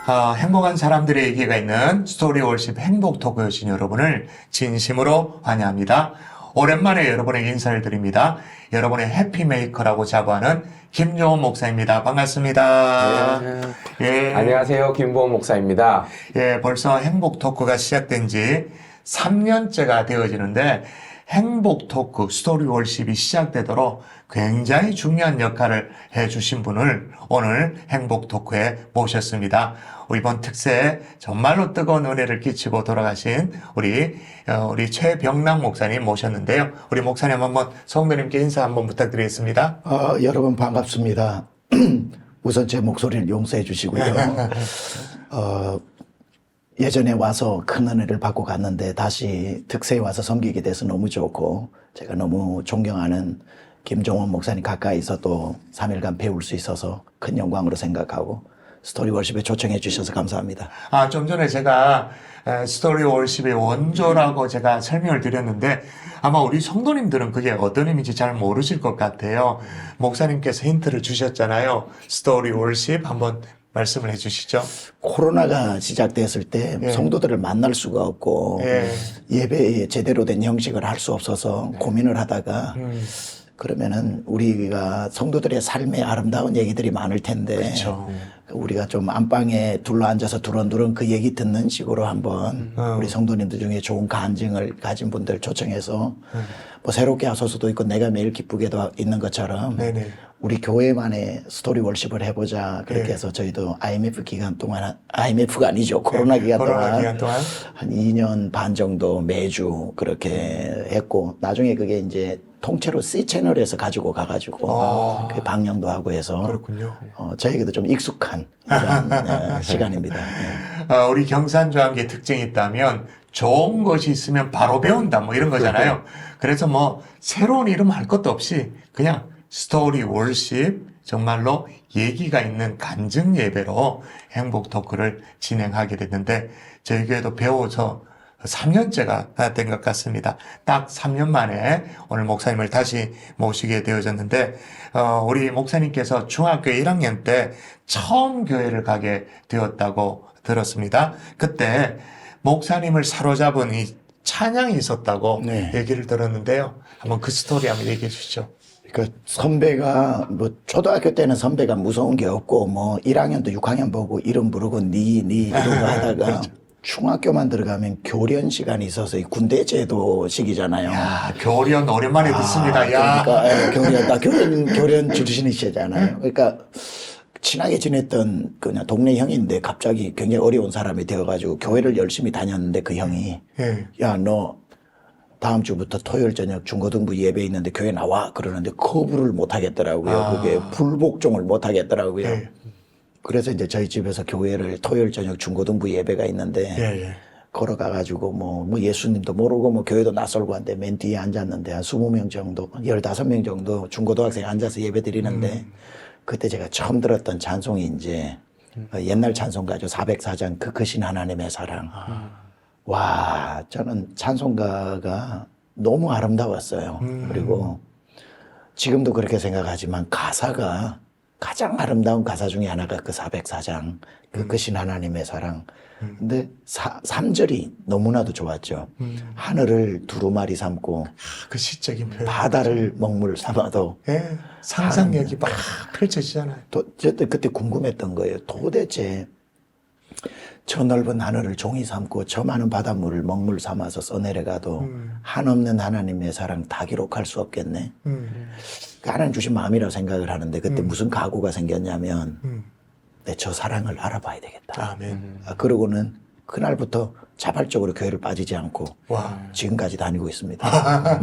행복한 사람들의 얘기가 있는 스토리 월십 행복 토크 여신 여러분을 진심으로 환영합니다. 오랜만에 여러분에게 인사를 드립니다. 여러분의 해피메이커라고 자부하는 김종원 목사입니다. 반갑습니다. 예. 안녕하세요. 김보원 목사입니다. 예, 벌써 행복 토크가 시작된 지 3년째가 되어지는데 행복 토크, 스토리 월십이 시작되도록 굉장히 중요한 역할을 해주신 분을 오늘 행복 토크에 모셨습니다. 이번 특세에 정말로 뜨거운 은혜를 끼치고 돌아가신 우리 최병락 목사님 모셨는데요. 우리 목사님 한번 성도님께 인사 한번 부탁드리겠습니다. 여러분 반갑습니다. 우선 제 목소리를 용서해 주시고요. 예전에 와서 큰 은혜를 받고 갔는데 다시 특세에 와서 섬기게 돼서 너무 좋고, 제가 너무 존경하는 김종원 목사님 가까이서 또 3일간 배울 수 있어서 큰 영광으로 생각하고 스토리 월십에 초청해 주셔서 감사합니다. 좀 전에 제가 스토리 월십의 원조라고 제가 설명을 드렸는데 아마 우리 성도님들은 그게 어떤 의미인지 잘 모르실 것 같아요. 목사님께서 힌트를 주셨잖아요. 스토리 월십 한번 말씀을 해주시죠. 코로나가 시작됐을 때 성도들을 만날 수가 없고 예배에 제대로 된 형식을 할 수 없어서 고민을 하다가 그러면은 우리가 성도들의 삶의 아름다운 얘기들이 많을 텐데 그렇죠. 우리가 좀 안방에 둘러앉아서 두런두런 그 얘기 듣는 식으로 한번 우리 성도님들 중에 좋은 간증을 가진 분들 초청해서 뭐 새롭게 하실 수도 있고 내가 매일 기쁘게도 있는 것처럼 우리 교회만의 스토리 월십을 해보자. 그렇게 해서 저희도 IMF 기간 동안, IMF가 아니죠. 코로나 기간 동안 한 2년 반 정도 매주 그렇게 했고, 나중에 그게 이제 통째로 C채널에서 가지고 가가지고 그 방영도 하고 해서 그렇군요. 저에게도 좀 익숙한 이런 시간입니다. 우리 경산조항기의 특징이 있다면 좋은 것이 있으면 바로 배운다 뭐 이런 거잖아요. 그래서 뭐 새로운 이름 할 것도 없이 그냥 스토리 월십, 정말로 얘기가 있는 간증 예배로 행복 토크를 진행하게 됐는데 저희 교회도 배워서 3년째가 된 것 같습니다. 딱 3년 만에 오늘 목사님을 다시 모시게 되어졌는데 우리 목사님께서 중학교 1학년 때 처음 교회를 가게 되었다고 들었습니다. 그때 목사님을 사로잡은 이 찬양이 있었다고 얘기를 들었는데요. 한번 그 스토리 한번 얘기해 주시죠. 그 선배가 뭐 초등학교 때는 선배가 무서운 게 없고 뭐 1학년도 6학년 보고 이름 부르고 니 이러고 하다가 중학교만 들어가면 교련 시간이 있어서 이 군대 제도 시기잖아요. 야, 교련 오랜만에 듣습니다. 야. 그러니까 교련 출신이시잖아요. 그러니까 친하게 지냈던 그냥 동네 형인데 갑자기 굉장히 어려운 사람이 되어가지고 교회를 열심히 다녔는데 그 형이 야, 너 다음 주부터 토요일 저녁 중고등부 예배 있는데 교회 나와 그러는데 거부를 못 하겠더라고요. 그게 불복종을 못 하겠더라고요. 그래서 이제 저희 집에서 교회를 토요일 저녁 중고등부 예배가 있는데 걸어가가지고 뭐 예수님도 모르고 뭐 교회도 낯설고 한데 맨 뒤에 앉았는데 한 20명 정도, 15명 정도 중고등학생이 앉아서 예배 드리는데 그때 제가 처음 들었던 찬송이 이제 옛날 찬송가죠. 404장 그 크신 하나님의 사랑. 와, 저는 찬송가가 너무 아름다웠어요. 그리고 지금도 그렇게 생각하지만 가사가 가장 아름다운 가사 중에 하나가 그 404장, 그 크신 하나님의 사랑. 근데 3절이 너무나도 좋았죠. 하늘을 두루마리 삼고 그 시적인 표현. 바다를 먹물 삼아도 상상력이 막 펼쳐지잖아요. 그때 궁금했던 거예요. 도대체 저 넓은 하늘을 종이 삼고 저 많은 바닷물을 먹물 삼아서 써내려가도 한없는 하나님의 사랑 다 기록할 수 없겠네. 하나님 주신 마음이라고 생각을 하는데 그때 무슨 각오가 생겼냐면 내 저 사랑을 알아봐야 되겠다. 아멘. 그러고는 그날부터 자발적으로 교회를 빠지지 않고 지금까지 다니고 있습니다.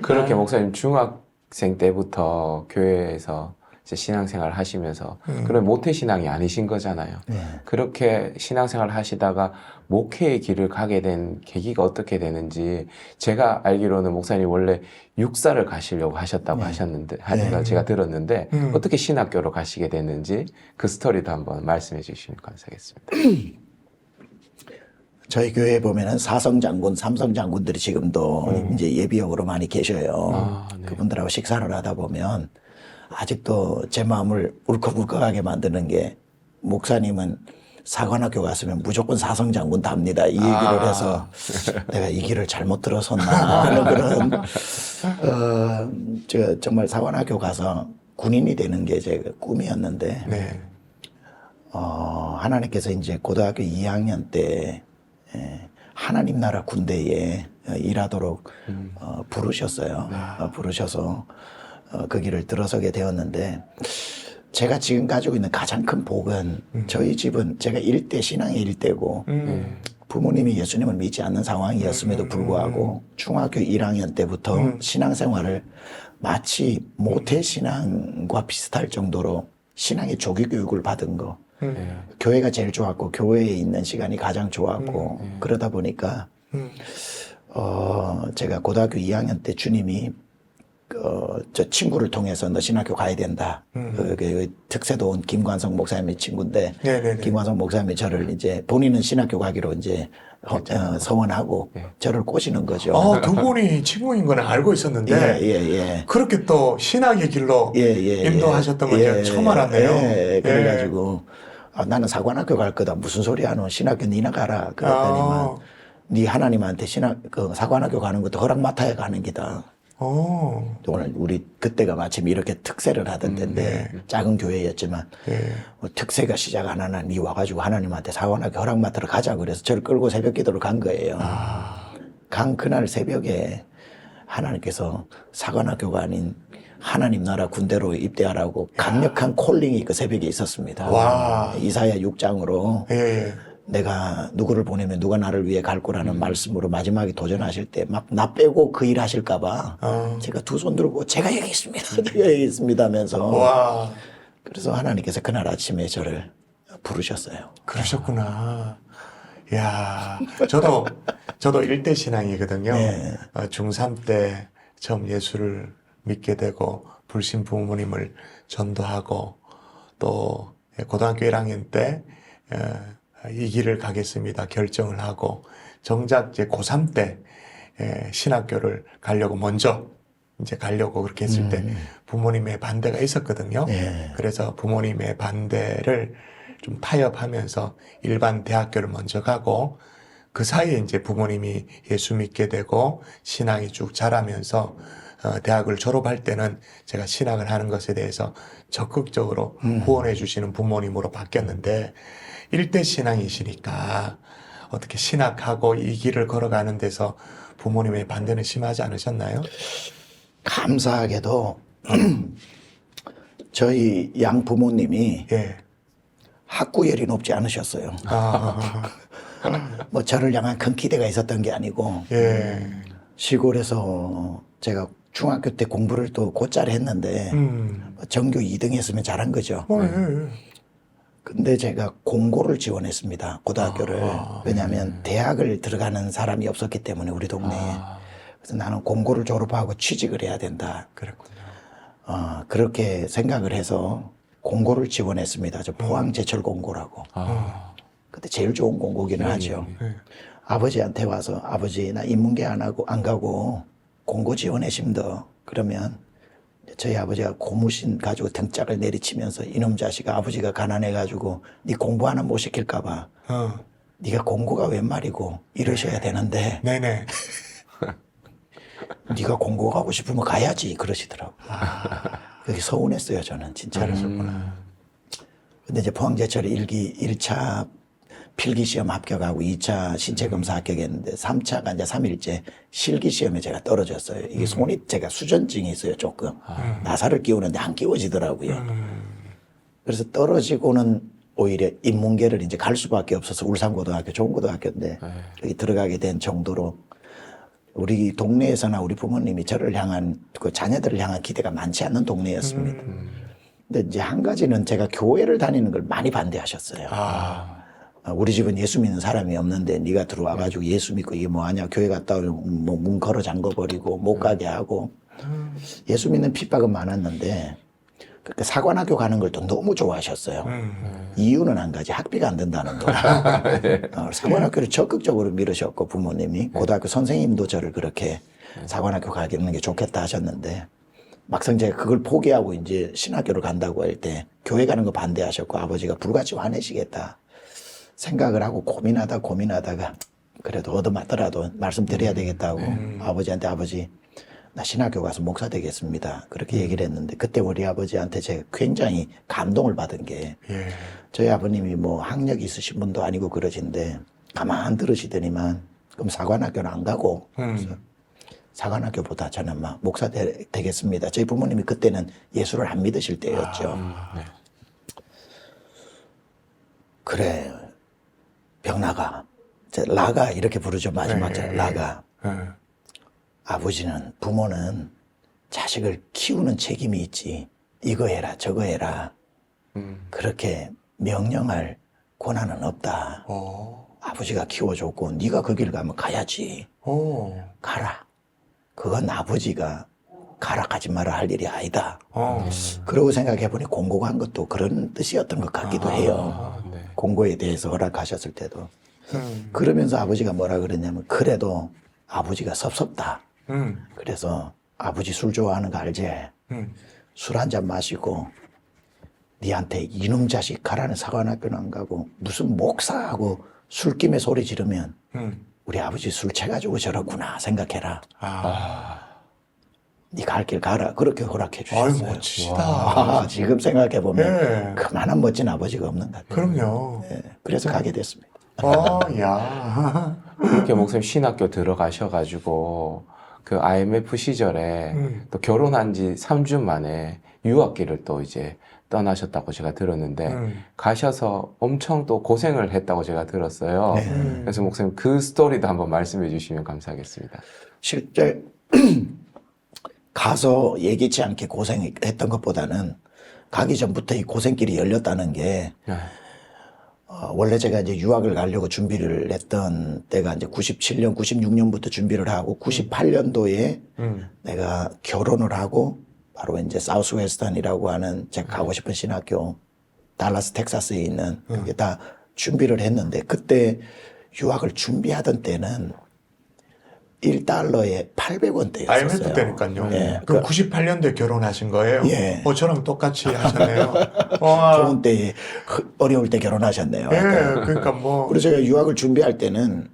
그렇게 목사님 중학생 때부터 교회에서 이제 신앙생활 하시면서 그런 모태신앙이 아니신 거잖아요. 그렇게 신앙생활 하시다가 목회의 길을 가게 된 계기가 어떻게 되는지, 제가 알기로는 목사님 원래 육사를 가시려고 하셨다고 하셨는데 제가 들었는데 어떻게 신학교로 가시게 됐는지 그 스토리도 한번 말씀해 주시면 감사하겠습니다. 저희 교회에 보면은 사성장군, 삼성장군들이 지금도 이제 예비역으로 많이 계셔요. 그분들하고 식사를 하다 보면 아직도 제 마음을 울컥울컥하게 만드는 게 목사님은 사관학교 갔으면 무조건 사성장군 답니다. 이 얘기를 해서 내가 이 길을 잘못 들었었나 하는 그런 제가 정말 사관학교 가서 군인이 되는 게 제 꿈이었는데 네. 하나님께서 이제 고등학교 2학년 때 하나님 나라 군대에 일하도록 부르셨어요. 부르셔서 그 길을 들어서게 되었는데 제가 지금 가지고 있는 가장 큰 복은 저희 집은 제가 일대 신앙의 일대고 부모님이 예수님을 믿지 않는 상황이었음에도 불구하고 중학교 1학년 때부터 신앙생활을 마치 모태신앙과 비슷할 정도로 신앙의 조기 교육을 받은 거. 교회가 제일 좋았고 교회에 있는 시간이 가장 좋았고 그러다 보니까 제가 고등학교 2학년 때 주님이 저 친구를 통해서 너 신학교 가야 된다. 그 특세도 온 김관성 목사님의 친구인데 네네네. 김관성 목사님이 저를 이제 본인은 신학교 가기로 이제 서원하고 저를 꼬시는 거죠. 두 분이 친구인 건 알고 있었는데 예. 그렇게 또 신학의 길로 인도하셨던 건 제가 처음 알았네요. 그래가지고 나는 사관학교 갈 거다. 무슨 소리 하노? 신학교 니나 가라. 그랬더니만 네 하나님한테 사관학교 가는 것도 허락 맡아야 가는 기다. 오늘 우리 그때가 마침 이렇게 특세를 하던 때인데 작은 교회였지만 특세가 시작 안 하나 니 와가지고 하나님한테 사관학교 허락 맡으러 가자 그래서 저를 끌고 새벽 기도를 간 거예요. 간 그날 새벽에 하나님께서 사관학교가 아닌 하나님 나라 군대로 입대하라고 강력한 콜링이 그 새벽에 있었습니다. 와. 이사야 6장으로 내가 누구를 보내면 누가 나를 위해 갈 거라는 말씀으로 마지막에 도전하실 때 막 나 빼고 그 일 하실까봐 제가 두 손 들고 제가 여기 있습니다. 제가 여기 있습니다 하면서 와. 그래서 하나님께서 그날 아침에 저를 부르셨어요. 그러셨구나. 야, 저도 일대 신앙이거든요. 중3 때 처음 예수를 믿게 되고 불신 부모님을 전도하고 또 고등학교 1학년 때 이 길을 가겠습니다 결정을 하고 정작 이제 고3 때 신학교를 가려고 먼저 이제 가려고 그렇게 했을 때 부모님의 반대가 있었거든요. 그래서 부모님의 반대를 좀 타협하면서 일반 대학교를 먼저 가고 그 사이에 이제 부모님이 예수 믿게 되고 신앙이 쭉 자라면서 대학을 졸업할 때는 제가 신학을 하는 것에 대해서 적극적으로 후원해 주시는 부모님으로 바뀌었는데 일대 신앙이시니까 어떻게 신학하고 이 길을 걸어가는 데서 부모님의 반대는 심하지 않으셨나요? 감사하게도 저희 양 부모님이 학구열이 높지 않으셨어요. 뭐 저를 향한 큰 기대가 있었던 게 아니고 시골에서 제가 중학교 때 공부를 또 곧잘 했는데 전교 2등 했으면 잘한 거죠. 근데 제가 공고를 지원했습니다. 고등학교를. 왜냐하면 대학을 들어가는 사람이 없었기 때문에 우리 동네에. 그래서 나는 공고를 졸업하고 취직을 해야 된다. 그랬군요. 그렇게 생각을 해서 공고를 지원했습니다. 저 포항제철 공고라고. 근데 제일 좋은 공고기는 하죠. 아버지한테 와서 아버지 나 인문계 안 가고 공고 지원해 심더. 그러면 저희 아버지가 고무신 가지고 등짝을 내리치면서 이놈 자식아 아버지가 가난해가지고 네 공부 하나 못 시킬까봐 네가 공고가 웬 말이고 이러셔야 되는데 네네. 네가 공고 가고 싶으면 가야지 그러시더라고. 그게 서운했어요 저는 진짜로. 근데 이제 포항제철 1차 필기시험 합격하고 2차 신체검사 합격했는데 3차가 이제 3일째 실기시험에 제가 떨어졌어요. 이게 손이 제가 수전증이 있어요 조금. 나사를 끼우는데 안 끼워지더라고요. 그래서 떨어지고는 오히려 인문계를 이제 갈 수밖에 없어서 울산고등학교 좋은 고등학교인데 여기 들어가게 된 정도로 우리 동네에서나 우리 부모님이 저를 향한 그 자녀들을 향한 기대가 많지 않는 동네였습니다. 근데 이제 한 가지는 제가 교회를 다니는 걸 많이 반대하셨어요. 우리 집은 예수 믿는 사람이 없는데 네가 들어와가지고 예수 믿고 이게 뭐하냐 교회 갔다 오면 뭐 문 걸어 잠궈버리고 못 가게 하고 예수 믿는 핍박은 많았는데 그러니까 사관학교 가는 걸 또 너무 좋아하셨어요. 이유는 한 가지 학비가 안 든다는 거. 사관학교를 적극적으로 밀으셨고 부모님이 고등학교 선생님도 저를 그렇게 사관학교 가는 게 좋겠다 하셨는데 막상 제가 그걸 포기하고 이제 신학교를 간다고 할 때 교회 가는 거 반대하셨고 아버지가 불같이 화내시겠다 생각을 하고 고민하다가 그래도 얻어맞더라도 말씀드려야 되겠다고 아버지한테 아버지 나 신학교 가서 목사 되겠습니다. 그렇게 얘기를 했는데 그때 우리 아버지한테 제가 굉장히 감동을 받은 게 예. 저희 아버님이 뭐 학력 있으신 분도 아니고 그러신데 가만 들으시더니만 그럼 사관학교는 안 가고 그래서 사관학교보다 저는 막 목사 되겠습니다. 저희 부모님이 그때는 예수를 안 믿으실 때였죠. 네. 그래 병나가 라가 이렇게 부르죠. 마지막 절 라가. 아버지는 부모는 자식을 키우는 책임이 있지. 이거 해라 저거 해라. 그렇게 명령할 권한은 없다. 아버지가 키워줬고 네가 그 길 가면 가야지. 가라. 그건 아버지가 가라 가지 마라 할 일이 아니다. 그러고 생각해보니 공고가 한 것도 그런 뜻이었던 것 같기도 해요. 네. 공고에 대해서 허락하셨을 때도. 그러면서 아버지가 뭐라 그랬냐면 그래도 아버지가 섭섭다. 그래서 아버지 술 좋아하는 거 알지? 술 한 잔 마시고 니한테 이놈 자식 가라는 사관학교는 안 가고 무슨 목사하고 술김에 소리 지르면 우리 아버지 술 채가지고 저렇구나 생각해라. 니 갈 길 가라. 그렇게 허락해 아유, 주셨어요. 멋지다. 지금 생각해보면 예. 그만한 멋진 아버지가 없는 것 같아요. 그럼요. 예, 그래서 가게 됐습니다. 야. 그렇게 목사님 신학교 들어가셔가지고 그 IMF 시절에 또 결혼한 지 3주 만에 유학기를 또 이제 떠나셨다고 제가 들었는데 가셔서 엄청 또 고생을 했다고 제가 들었어요. 그래서 목사님 그 스토리도 한번 말씀해 주시면 감사하겠습니다. 실제 가서 예기치 않게 고생했던 것보다는 가기 전부터 이 고생길이 열렸다는 게 네. 원래 제가 이제 유학을 가려고 준비를 했던 때가 이제 97년, 96년부터 준비를 하고 98년도에 내가 결혼을 하고 바로 이제 사우스웨스턴이라고 하는 제가 가고 싶은 신학교 달라스 텍사스에 있는 그게 다 준비를 했는데 그때 유학을 준비하던 때는 1달러에 800원대였어요. IMF 때니까요. 예, 그럼 98년도에 결혼하신 거예요? 예. 저랑 똑같이 하셨네요. 와. 좋은 때에 어려울 때 결혼하셨네요. 예, 그러니까 뭐. 그래서 제가 유학을 준비할 때는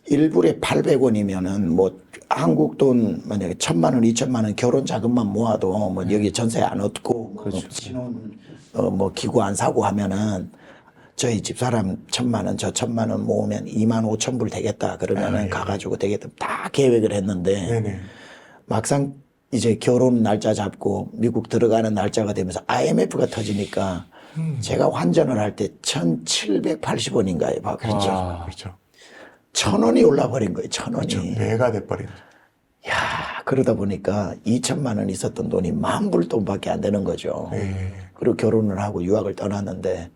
1불에 800원이면은 뭐 한국 돈 만약에 1,000만 원, 2,000만 원 결혼 자금만 모아도 뭐 여기 전세 안 얻고 뭐 신혼 뭐 기구 안 사고 하면은 저희 집사람 1,000만 원, 저 1,000만 원 모으면 2만 5천 불 되겠다. 그러면은 가가지고 되겠다. 다 계획을 했는데 네네. 막상 이제 결혼 날짜 잡고 미국 들어가는 날짜가 되면서 IMF가 터지니까 제가 환전을 할 때 1,780원인가요? 그렇죠. 그렇죠. 1,000원이 올라버린 거예요. 1,000원이. 그렇죠. 배가 돼버린. 야, 그러다 보니까 2천만 원 있었던 돈이 10,000불 돈밖에 안 되는 거죠. 예. 그리고 결혼을 하고 유학을 떠났는데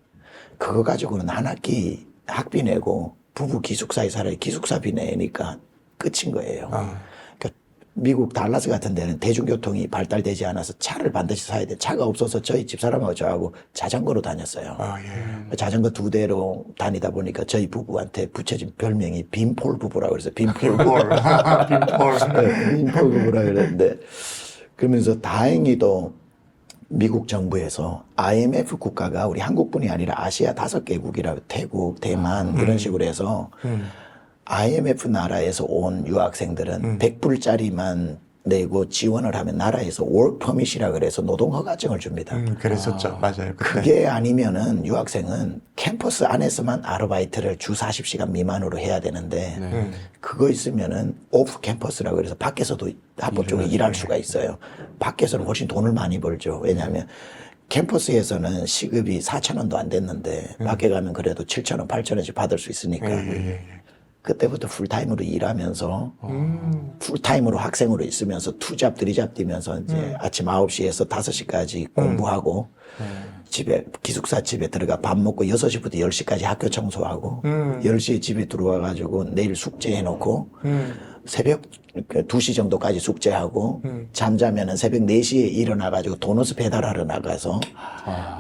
그거 가지고는 한 학기 학비 내고 부부 기숙사에 살아요. 기숙사비 내니까 끝인 거예요. 그러니까 미국 달라스 같은 데는 대중교통이 발달되지 않아서 차를 반드시 사야 돼. 차가 없어서 저희 집사람하고 저하고 자전거로 다녔어요. 예. 자전거 2대로 다니다 보니까 저희 부부한테 붙여진 별명이 빈폴 부부라고 그래서 빈폴 빈폴. 빈폴. 네, 빈폴 부부라 그랬는데 그러면서 다행히도 미국 정부에서 IMF 국가가 우리 한국뿐이 아니라 아시아 5개국이라 태국, 대만 이런 식으로 해서 IMF 나라에서 온 유학생들은 100불짜리만 내고 지원을 하면 나라에서 work permit이라 그래서 노동 허가증을 줍니다. 그랬었죠. 맞아요. 그때. 그게 아니면은 유학생은 캠퍼스 안에서만 아르바이트를 주 40시간 미만으로 해야 되는데 그거 있으면은 오프 캠퍼스라고 그래서 밖에서도 합법적으로 일할 수가 있어요. 밖에서는 훨씬 돈을 많이 벌죠. 왜냐하면 캠퍼스에서는 시급이 4,000원도 안 됐는데 밖에 가면 그래도 7,000원, 8,000원씩 받을 수 있으니까 그때부터 풀타임으로 일하면서 풀타임으로 학생으로 있으면서 투잡, 드리잡 뛰면서 이제 아침 9시에서 5시까지 공부하고 집에 기숙사 집에 들어가 밥 먹고 6시부터 10시까지 학교 청소하고 10시에 집에 들어와 가지고 내일 숙제 해놓고 새벽 2시 정도까지 숙제하고 잠자면은 새벽 4시에 일어나가지고 도넛 배달하러 나가서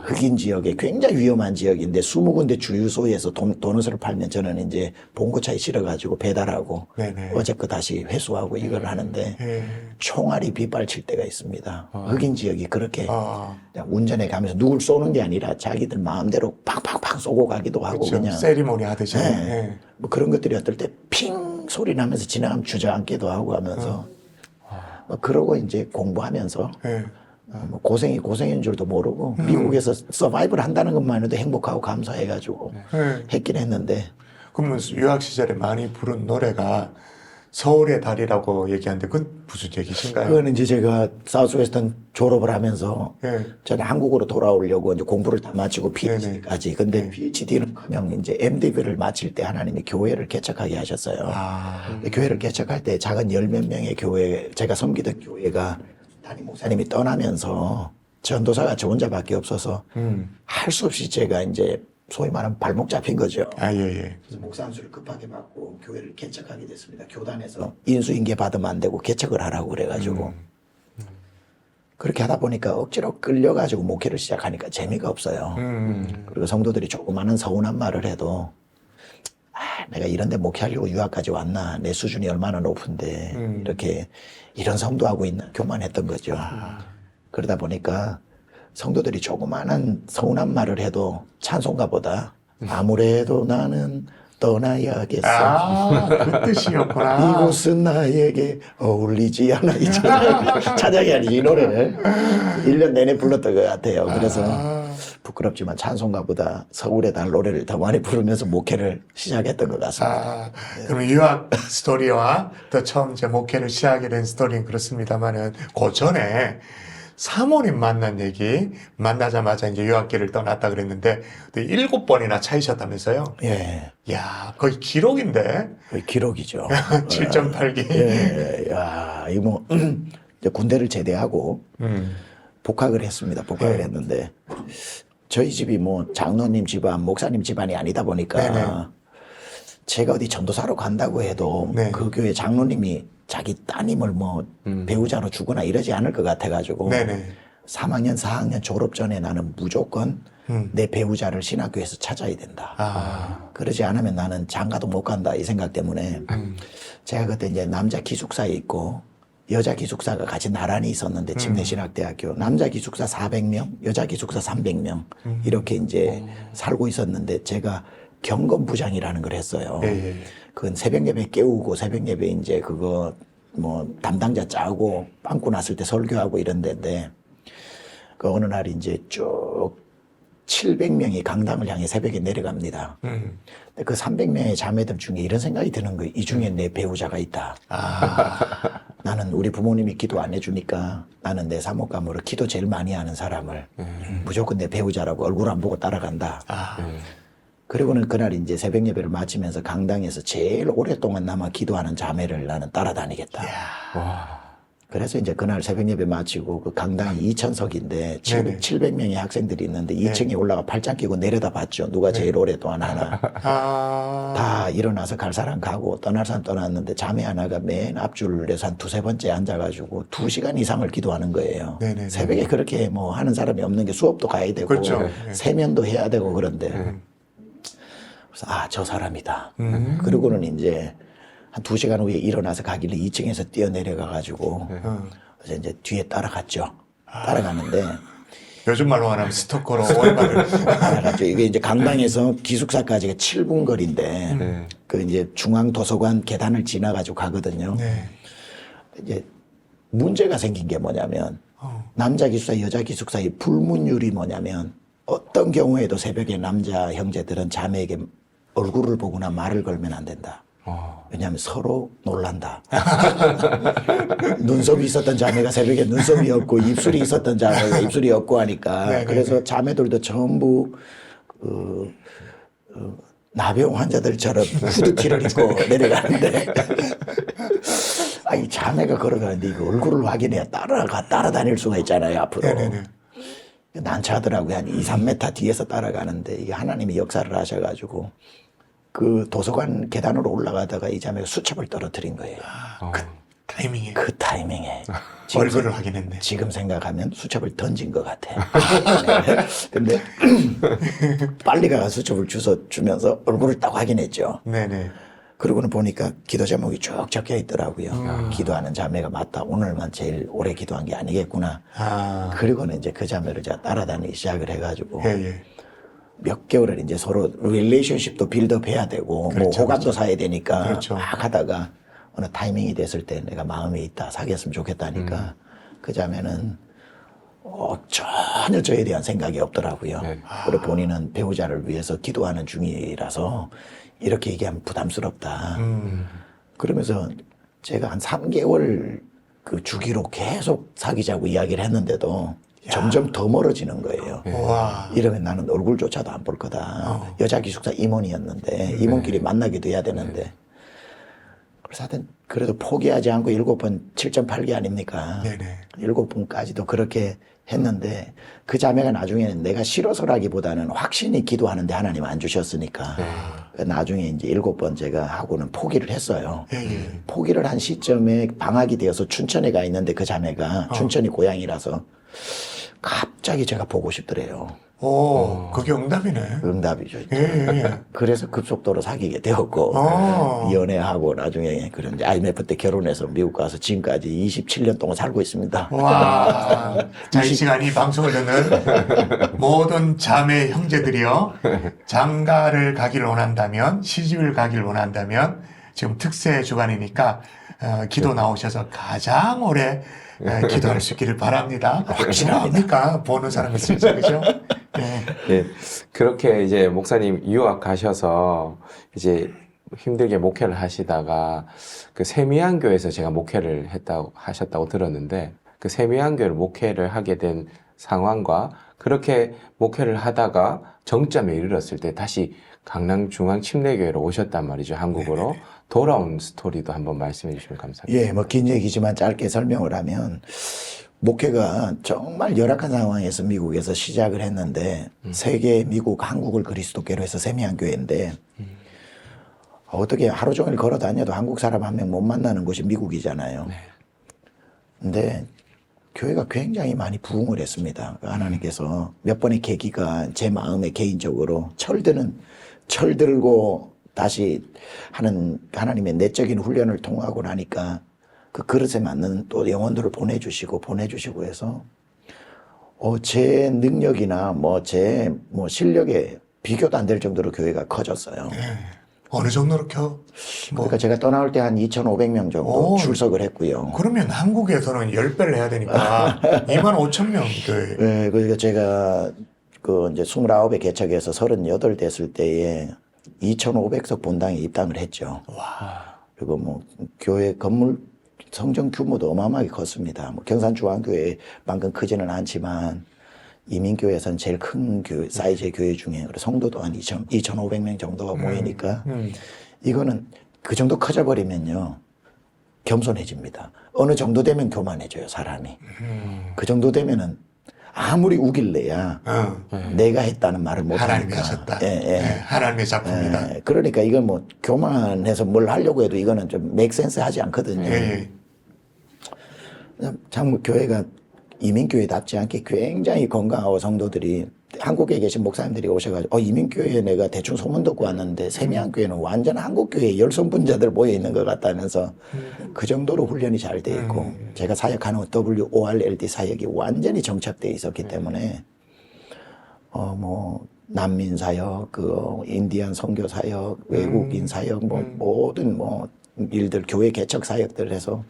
흑인 지역에 굉장히 위험한 지역인데 20군데 주유소에서 도넛을 팔면 저는 이제 봉고차에 실어가지고 배달하고 네네. 어제 거 다시 회수하고 이걸 하는데 총알이 빗발칠 때가 있습니다. 흑인 지역이 그렇게 그냥 운전해 가면서 누굴 쏘는 게 아니라 자기들 마음대로 팍팍팍 쏘고 가기도 하고 그렇죠. 그냥 세리머니 하듯이. 네. 뭐 그런 것들이 어떨 때 핑 소리 나면서 지나가면 주저앉기도 하고 하면서 뭐 그러고 이제 공부하면서 뭐 고생인 줄도 모르고 미국에서 서바이벌 한다는 것만 해도 행복하고 감사해가지고 했긴 했는데 그러면 유학 시절에 많이 부른 노래가 서울의 달이라고 얘기하는데 그건 무슨 얘기신가요? 그거는 이제 제가 사우스웨스턴 졸업을 하면서 저는 한국으로 돌아오려고 이제 공부를 다 마치고 PhD까지. 근데 PhD는 그냥 이제 MD를 마칠 때 하나님이 교회를 개척하게 하셨어요. 교회를 개척할 때 작은 10몇 명의 교회, 제가 섬기던 교회가 담임 목사님이 떠나면서 전도사가 저 혼자밖에 없어서 할 수 없이 제가 이제 소위 말하면 발목 잡힌 거죠. 예. 그래서 목사 안수를 급하게 받고 교회를 개척하게 됐습니다. 교단에서 인수인계 받으면 안 되고 개척을 하라고 그래가지고 그렇게 하다 보니까 억지로 끌려가지고 목회를 시작하니까 재미가 없어요. 그리고 성도들이 조그마한 서운한 말을 해도 내가 이런 데 목회하려고 유학까지 왔나, 내 수준이 얼마나 높은데 이렇게 이런 성도하고 있나 교만했던 거죠. 그러다 보니까 성도들이 조그마한 서운한 말을 해도 찬송가보다 아무래도 나는 떠나야겠어. 그 뜻이었구나. 이곳은 나에게 어울리지 않아. 이 찬양이 아니지, 이 노래를 1년 내내 불렀던 것 같아요. 그래서 부끄럽지만 찬송가보다 서울의 달 노래를 더 많이 부르면서 목회를 시작했던 것 같습니다. 그럼 유학 스토리와 또 처음 이제 목회를 시작하게 된 스토리는 그렇습니다만은 그 전에 사모님 만난 얘기, 만나자마자 이제 유학길을 떠났다 그랬는데 7번이나 차이셨다면서요? 예. 야, 거의 기록인데. 거의 기록이죠. 7.8기. 예, 야, 이 뭐, 이제 군대를 제대하고 복학을 했습니다. 복학을 했는데, 저희 집이 뭐 장로님 집안, 목사님 집안이 아니다 보니까, 제가 어디 전도사로 간다고 해도 그 교회 장로님이 자기 따님을 뭐 배우자로 주거나 이러지 않을 것 같아가지고 3학년, 4학년 졸업 전에 나는 무조건 내 배우자를 신학교에서 찾아야 된다. 그러지 않으면 나는 장가도 못 간다 이 생각 때문에 제가 그때 이제 남자 기숙사에 있고 여자 기숙사가 같이 나란히 있었는데 침례신학대학교 남자 기숙사 400명, 여자 기숙사 300명 이렇게 이제 살고 있었는데 제가 경건부장이라는 걸 했어요. 그건 새벽 예배 깨우고 새벽 예배 이제 그거 뭐 담당자 짜고 빵꾸 났을 때 설교하고 이런 데인데 그 어느 날 이제 쭉 700명이 강당을 향해 새벽에 내려갑니다. 근데 그 300명의 자매들 중에 이런 생각이 드는 거예요. 이 중에 내 배우자가 있다. 나는 우리 부모님이 기도 안 해주니까 나는 내 사모감으로 기도 제일 많이 하는 사람을 무조건 내 배우자라고 얼굴 안 보고 따라간다. 그리고는 그날 이제 새벽 예배를 마치면서 강당에서 제일 오랫동안 남아 기도하는 자매를 나는 따라다니겠다. 그래서 이제 그날 새벽 예배 마치고 그 강당이 2,000석인데 700명의 학생들이 있는데 2층에 올라가 팔짱 끼고 내려다 봤죠. 누가 제일 오랫동안 하나. 다 일어나서 갈 사람 가고 떠날 사람 떠났는데 자매 하나가 맨 앞줄에서 한 2-3번째 앉아가지고 2시간 이상을 기도하는 거예요. 새벽에 그렇게 뭐 하는 사람이 없는 게 수업도 가야 되고 그렇죠. 세면도 해야 되고 그런데 그래서 저 사람이다. 그리고는 이제 한 2시간 후에 일어나서 가길래 2층에서 뛰어내려가가지고 그래서 이제 뒤에 따라갔죠. 따라가는데 요즘 말로 하면 스토커로 월말을 따라갔죠. 이게 이제 강당에서 기숙사까지가 7분 거리인데 그 이제 중앙도서관 계단을 지나가지고 가거든요. 이제 문제가 생긴 게 뭐냐면 남자 기숙사, 여자 기숙사의 불문율이 뭐냐면 어떤 경우에도 새벽에 남자 형제들은 자매에게 얼굴을 보거나 말을 걸면 안 된다. 왜냐하면 서로 놀란다. 눈썹이 있었던 자매가 새벽에 눈썹이 없고 입술이 있었던 자매가 입술이 없고 하니까 그래서 자매들도 전부 나병 환자들처럼 후드티를 입고 내려가는데 이 자매가 걸어가는데 이거 얼굴을 확인해야 따라다닐 수가 있잖아요 앞으로. 난처하더라고요. 한 2-3m 뒤에서 따라가는데 이게 하나님이 역사를 하셔가지고 그 도서관 계단으로 올라가다가 이 자매가 수첩을 떨어뜨린 거예요. 그 타이밍에 그 타이밍에. 얼굴을 확인했네. 지금 생각하면 수첩을 던진 것 같아. 근데 빨리 가서 수첩을 주면서 얼굴을 딱 확인했죠. 네네. 그러고는 보니까 기도 제목이 쭉 적혀 있더라고요. 기도하는 자매가 맞다. 오늘만 제일 오래 기도한 게 아니겠구나. 아, 그리고는 이제 그 자매를 제가 따라다니기 시작을 해가지고 예. 몇 개월을 이제 서로 릴레이션십도 빌드업 해야 되고 그렇죠, 뭐 호감도 사야 되니까 그렇죠. 막 하다가 어느 타이밍이 됐을 때 내가 마음이 있다 사귀었으면 좋겠다니까 그 자매는 전혀 저에 대한 생각이 없더라고요. 네. 그리고 본인은 배우자를 위해서 기도하는 중이라서 이렇게 얘기하면 부담스럽다. 그러면서 제가 한 3개월 그 주기로 계속 사귀자고 이야기를 했는데도 점점 더 멀어지는 거예요. 와. 이러면 나는 얼굴조차도 안 볼 거다. 여자 기숙사 임원이었는데 임원끼리 만나기도 해야 되는데 그래서 하여튼 그래도 포기하지 않고 7번 7.8개 아닙니까? 네네. 7번까지도 그렇게 했는데 그 자매가 나중에는 내가 싫어서라기보다는 확신히 기도하는데 하나님 안 주셨으니까 나중에 이제 7번 제가 하고는 포기를 했어요. 예. 포기를 한 시점에 방학이 되어서 춘천에 가 있는데 그 자매가 춘천이 고향이라서 갑자기 제가 보고 싶더래요. 오, 그게 응답이네. 응답이죠. 예. 그래서 급속도로 사귀게 되었고 연애하고 나중에 그런 IMF 때 결혼해서 미국 가서 지금까지 27년 동안 살고 있습니다. 와. 자, 이 시간 이 방송을 듣는 모든 자매 형제들이요. 장가를 가기를 원한다면, 시집을 가기를 원한다면, 지금 특세 주간이니까, 기도 나오셔서 가장 오래 기도할 수 있기를 바랍니다. 확실합니까? 보는 사람이 있으면, 그죠? 네. 예, 그렇게 이제 목사님 유학 가셔서 이제 힘들게 목회를 하시다가 그 세미안 교회에서 제가 목회를 하셨다고 들었는데 그 세미안 교회를 목회를 하게 된 상황과 그렇게 목회를 하다가 정점에 이르렀을 때 다시 강남중앙침례교회로 오셨단 말이죠, 한국으로. 네네. 돌아온 스토리도 한번 말씀해 주시면 감사합니다. 예, 뭐 긴 얘기지만 짧게 설명을 하면 목회가 정말 열악한 상황에서 미국에서 시작을 했는데 세계, 미국, 한국을 그리스도교로 해서 세미안 교회인데 어떻게 하루 종일 걸어 다녀도 한국 사람 한 명 못 만나는 곳이 미국이잖아요. 네. 근데 교회가 굉장히 많이 부흥을 했습니다. 하나님께서 몇 번의 계기가 제 마음에 개인적으로 철들고 다시 하는 하나님의 내적인 훈련을 통하고 나니까 그 그릇에 맞는 또 영혼들을 보내주시고 해서 제 능력이나 제 실력에 비교도 안 될 정도로 교회가 커졌어요. 네. 어느 정도로 그러니까 제가 떠나올 때 한 2,500명 정도 출석을 했고요. 그러면 한국에서는 10배를 해야 되니까 25,000명 교회. 네, 그러니까 제가 그 이제 29에 개척해서 38 됐을 때에 2,500석 본당에 입당을 했죠. 와. 그리고 뭐 교회 건물 성전 규모도 어마어마하게 컸습니다. 뭐 경산중앙교회만큼 크지는 않지만 이민교회에서는 제일 큰 교회, 사이즈의 교회 중에 성도도 한 2,500명 정도가 모이니까 이거는 그 정도 커져버리면요 겸손해집니다. 어느 정도 되면 교만해져요 사람이. 그 정도 되면은 아무리 우길래야 내가 했다는 말을 못하니까. 하나님이 하셨다. 네, 하나님의 작품이다. 그러니까 이건 뭐 교만해서 뭘 하려고 해도 이거는 좀 맥센스 하지 않거든요. 참 교회가 이민교회답지 않게 굉장히 건강하고 성도들이 한국에 계신 목사님들이 오셔가지고 이민교회에 내가 대충 소문 듣고 왔는데 세미안교회는 완전 한국교회에 열성분자들 모여있는 것 같다면서 그 정도로 훈련이 잘 돼 있고 제가 사역하는 WORLD 사역이 완전히 정착돼 있었기 때문에 뭐 난민 사역, 인디안 선교 사역, 외국인 사역, 모든 일들 교회 개척 사역들 해서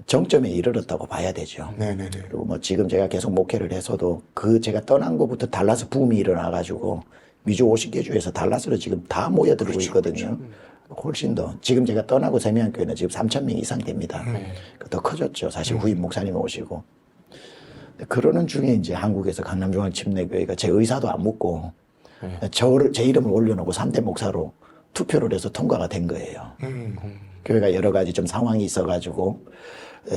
정점에 이르렀다고 봐야 되죠. 네네네. 그리고 뭐 지금 제가 계속 목회를 해서도 제가 떠난 것부터 달라스 붐이 일어나가지고 미주 50개 주에서 달라스로 지금 다 모여들고 있거든요. 훨씬 더 지금 제가 떠나고 세미안교회는 지금 3,000명 이상 됩니다. 더 커졌죠. 사실 후임 목사님 오시고. 그러는 중에 이제 한국에서 강남중앙침례교회가 제 의사도 안 묻고 제 이름을 올려놓고 3대 목사로 투표를 해서 통과가 된 거예요. 교회가 여러 가지 좀 상황이 있어가지고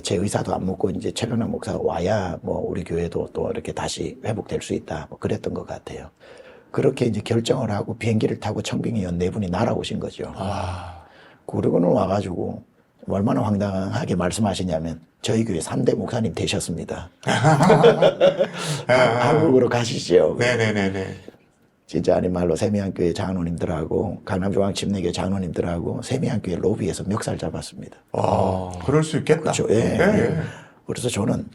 제 의사도 안 묻고 이제 최경남 목사가 와야 뭐 우리 교회도 또 이렇게 다시 회복될 수 있다. 뭐 그랬던 것 같아요. 그렇게 이제 결정을 하고 비행기를 타고 청빙위원 네 분이 날아오신 거죠. 그러고는 와가지고 얼마나 황당하게 말씀하시냐면 저희 교회 3대 목사님 되셨습니다. 한국으로 가시죠. 네네네네. 진짜 아닌 말로 세미한교회 장로님들하고 강남중앙 침례교회 장로님들하고 세미한교회 로비에서 멱살 잡았습니다. 그럴 수 있겠다. 그렇죠. 예. 그래서 저는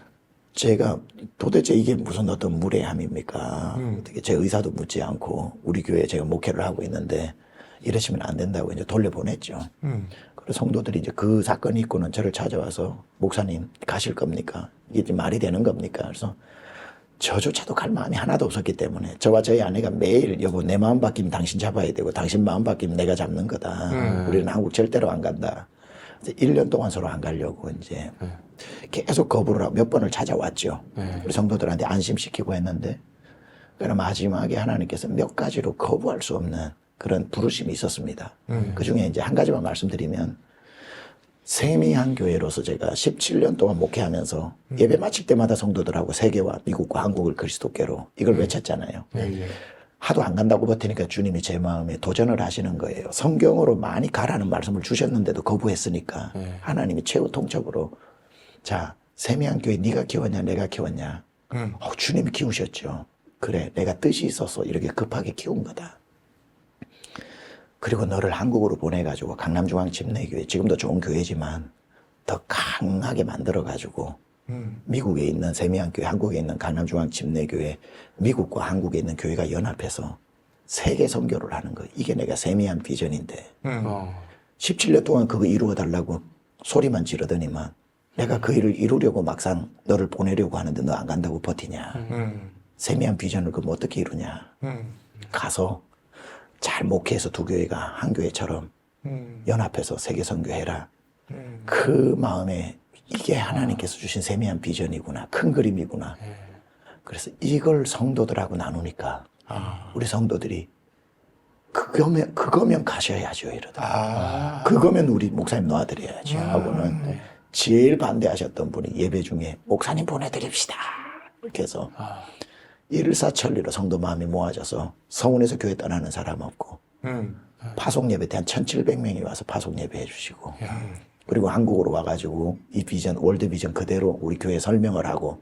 제가 도대체 이게 무슨 어떤 무례함입니까? 어떻게 제 의사도 묻지 않고 우리 교회에 제가 목회를 하고 있는데 이러시면 안 된다고 이제 돌려보냈죠. 그래서 성도들이 이제 그 사건이 있고는 저를 찾아와서 목사님 가실 겁니까? 이게 말이 되는 겁니까? 그래서 저조차도 갈 마음이 하나도 없었기 때문에 저와 저희 아내가 매일 여보 내 마음 바뀌면 당신 잡아야 되고 당신 마음 바뀌면 내가 잡는 거다. 우리는 한국 절대로 안 간다. 그래서 1년 동안 서로 안 가려고 이제 계속 거부를 하고 몇 번을 찾아왔죠. 우리 성도들한테 안심시키고 했는데 그러나 마지막에 하나님께서 몇 가지로 거부할 수 없는 그런 부르심이 있었습니다. 그 중에 이제 한 가지만 말씀드리면 세미한 교회로서 제가 17년 동안 목회하면서 예배 마칠 때마다 성도들하고 세계와 미국과 한국을 그리스도께로 이걸 외쳤잖아요. 하도 안 간다고 버티니까 주님이 제 마음에 도전을 하시는 거예요. 성경으로 많이 가라는 말씀을 주셨는데도 거부했으니까 하나님이 최후 통첩으로 자 세미한 교회 네가 키웠냐 내가 키웠냐. 주님이 키우셨죠. 그래 내가 뜻이 있어서 이렇게 급하게 키운 거다. 그리고 너를 한국으로 보내가지고 강남중앙침례교회 지금도 좋은 교회지만 더 강하게 만들어가지고 미국에 있는 세미한교회, 한국에 있는 강남중앙침례교회, 미국과 한국에 있는 교회가 연합해서 세계 선교를 하는 거. 이게 내가 세미한 비전인데 17년 동안 그거 이루어달라고 소리만 지르더니만 내가 그 일을 이루려고 막상 너를 보내려고 하는데 너 안 간다고 버티냐. 세미한 비전을 그럼 어떻게 이루냐. 가서 잘 목회해서 두 교회가 한 교회처럼 연합해서 세계 선교해라. 그 마음에 이게 하나님께서 주신 세미한 비전이구나. 큰 그림이구나. 그래서 이걸 성도들하고 나누니까 우리 성도들이 그거면 가셔야죠 이러더라고요. 그거면 우리 목사님 놓아드려야지 하고는 제일 반대하셨던 분이 예배 중에 목사님 보내드립시다. 이렇게 해서 일사천리로 성도 마음이 모아져서 서운해서 교회 떠나는 사람 없고 파송 예배 때 한 1,700명이 와서 파송 예배 해주시고 그리고 한국으로 와가지고 이 비전 월드 비전 그대로 우리 교회 설명을 하고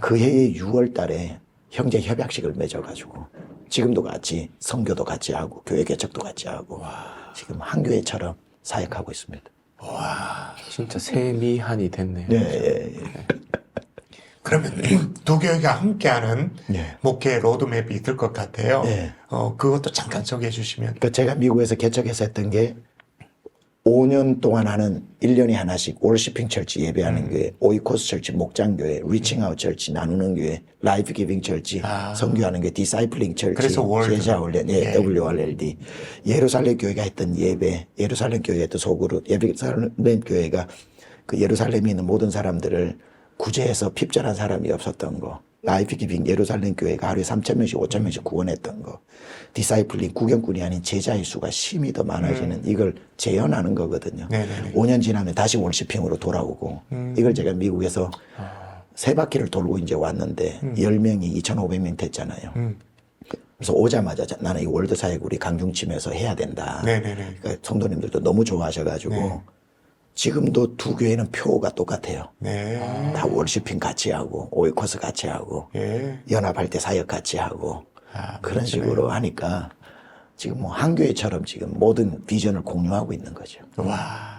그 해의 6월 달에 형제 협약식을 맺어가지고 지금도 같이 선교도 같이 하고 교회 개척도 같이 하고 지금 한 교회처럼 사역하고 있습니다. 와 진짜 세미한이 됐네요. 네. 그러면 두 교회가 함께하는 네. 목회 로드맵이 있을 것 같아요. 네. 그것도 잠깐 소개해 주시면. 그 제가 미국에서 개척해서 했던 게 5년 동안 하는 1년에 하나씩 월시핑 철치 예배하는 교회, 오이코스 철치 목장교회, 리칭아웃 철치 나누는 교회, 라이프 기빙 철치 선교하는 교회, 디사이플링 철치, 그래서 월드. 제자 훈련, 예, WRLD, 예루살렘 교회가 했던 예배, 예루살렘 교회가 했던 소그룹, 예루살렘 교회가 그 예루살렘에 있는 모든 사람들을 구제해서 핍절한 사람이 없었던 거. 라이프 기빙 예루살렘 교회가 하루에 3,000명씩 5,000명씩 구원했던 거. 디사이플링 구경꾼이 아닌 제자의 수가 심히 더 많아지는 이걸 재현하는 거거든요. 네네네. 5년 지나면 다시 월시핑으로 돌아오고 이걸 제가 미국에서 세 바퀴를 돌고 이제 왔는데 10명이 2,500명 됐잖아요. 그래서 오자마자 나는 이 월드 사역 우리 강중침에서 해야 된다. 네네네. 그러니까 성도님들도 너무 좋아하셔가지고 네. 지금도 두 교회는 표가 똑같아요. 네. 다 월시핑 같이 하고 오이코스 같이 하고 예. 연합할 때 사역 같이 하고 그런 그렇구나. 식으로 하니까 지금 뭐 한 교회처럼 지금 모든 비전을 공유하고 있는 거죠. 와.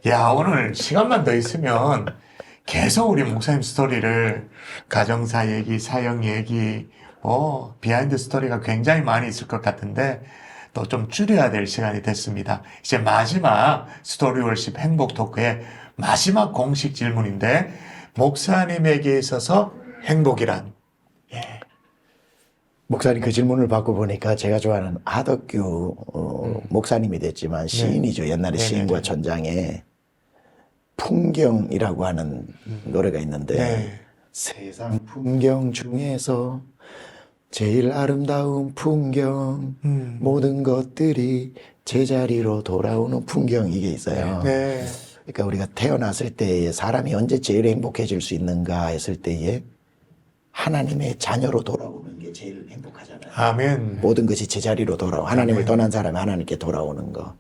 야, 오늘 시간만 더 있으면 계속 우리 목사님 스토리를 가정사 얘기, 사역 얘기, 비하인드 스토리가 굉장히 많이 있을 것 같은데 또 좀 줄여야 될 시간이 됐습니다. 이제 마지막 스토리 월십 행복 토크의 마지막 공식 질문인데 목사님에게 있어서 행복이란? 목사님 그 질문을 받고 보니까 제가 좋아하는 하덕규 목사님이 됐지만 시인이죠. 옛날에 시인과 천장에 풍경이라고 하는 노래가 있는데 네. 세상 풍경 중에서 제일 아름다운 풍경 모든 것들이 제자리로 돌아오는 풍경 이게 있어요. 네. 그러니까 우리가 태어났을 때에 사람이 언제 제일 행복해질 수 있는가 했을 때에 하나님의 자녀로 돌아오는 게 제일 행복하잖아요. 아멘. 모든 것이 제자리로 돌아오고 하나님을 떠난 사람이 하나님께 돌아오는 거.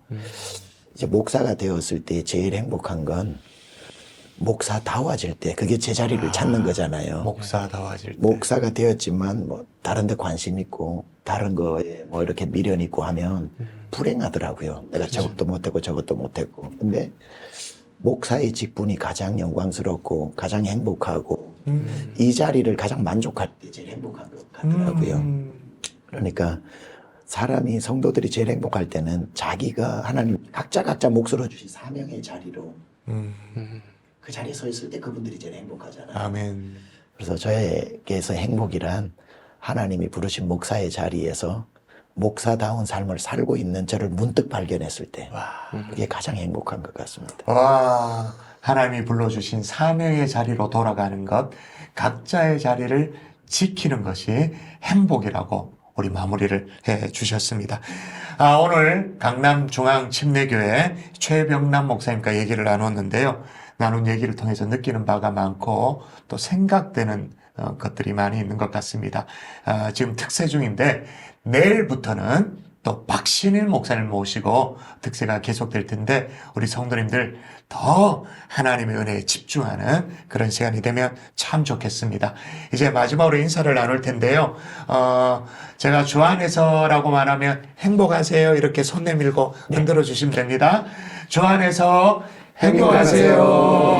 이제 목사가 되었을 때 제일 행복한 건 목사다워질 때 그게 제자리를 찾는 거잖아요. 목사다워질 때. 목사가 되었지만 뭐 다른 데 관심 있고 다른 거에 뭐 이렇게 미련 있고 하면 불행하더라고요. 내가 저것도 못했고 저것도 못했고. 근데 목사의 직분이 가장 영광스럽고 가장 행복하고 이 자리를 가장 만족할 때 제일 행복한 것 같더라고요. 그러니까 사람이 성도들이 제일 행복할 때는 자기가 하나님 각자 몫으로 주신 사명의 자리로 그 자리에 서 있을 때 그분들이 제일 행복하잖아요. 아멘. 그래서 저에게서 행복이란 하나님이 부르신 목사의 자리에서 목사다운 삶을 살고 있는 저를 문득 발견했을 때 그게 가장 행복한 것 같습니다. 와, 하나님이 불러주신 사명의 자리로 돌아가는 것, 각자의 자리를 지키는 것이 행복이라고 우리 마무리를 해 주셨습니다. 오늘 강남중앙침례교회 최병남 목사님과 얘기를 나눴는데요. 나눈 얘기를 통해서 느끼는 바가 많고 또 생각되는 것들이 많이 있는 것 같습니다. 지금 특세 중인데 내일부터는 또 박신일 목사님 모시고 특세가 계속될 텐데 우리 성도님들 더 하나님의 은혜에 집중하는 그런 시간이 되면 참 좋겠습니다. 이제 마지막으로 인사를 나눌 텐데요. 제가 주 안에서라고 말하면 행복하세요 이렇게 손 내밀고 흔들어 주시면 됩니다. 주 안에서 행복하세요.